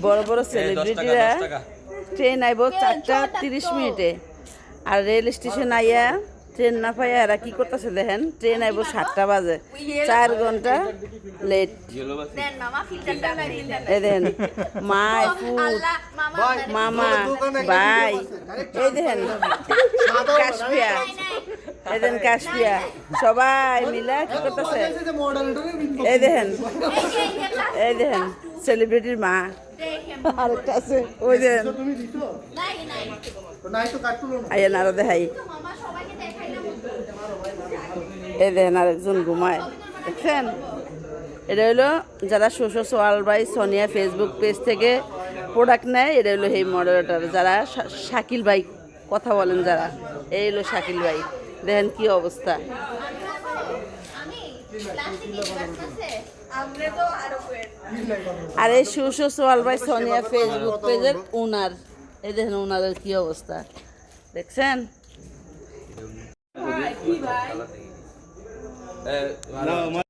বড় বড় সেলিব্রিটিরা ট্রেন আইব 4:30 আর রেল স্টেশন আইয়া ট্রেন না পাইয়া এরা কি করতেছে দেখেন, ট্রেন আইব 7টা বাজে, 4 ঘন্টা লেট। এই দেখেন মা মামা ভাই, এই দেখেন কাশপিয়া, এই দেখেন কাশপিয়া, সবাই মিলা কি করতেছে। এই দেখেন সেলিব্রিটির মা আরেকটা আছে, ওই দেখেন আইয়া নারা দেখাই। এই দেখেন আরেকজন ঘুমায়, দেখছেন। এটা হলো যারা শোষো সোয়াল ভাই সোনিয়া ফেসবুক পেজ থেকে প্রোডাক্ট নেয়, এটা হলো এই মডারেটার যারা শাকিল ভাই কথা বলেন যারা, এই হলো শাকিল ভাই। দেখেন কি অবস্থা। আর এই শোষো সোয়াল ভাই সোনিয়া ফেসবুক পেজের ওনার, এই দেখেন ওনাদের কি অবস্থা দেখছেন।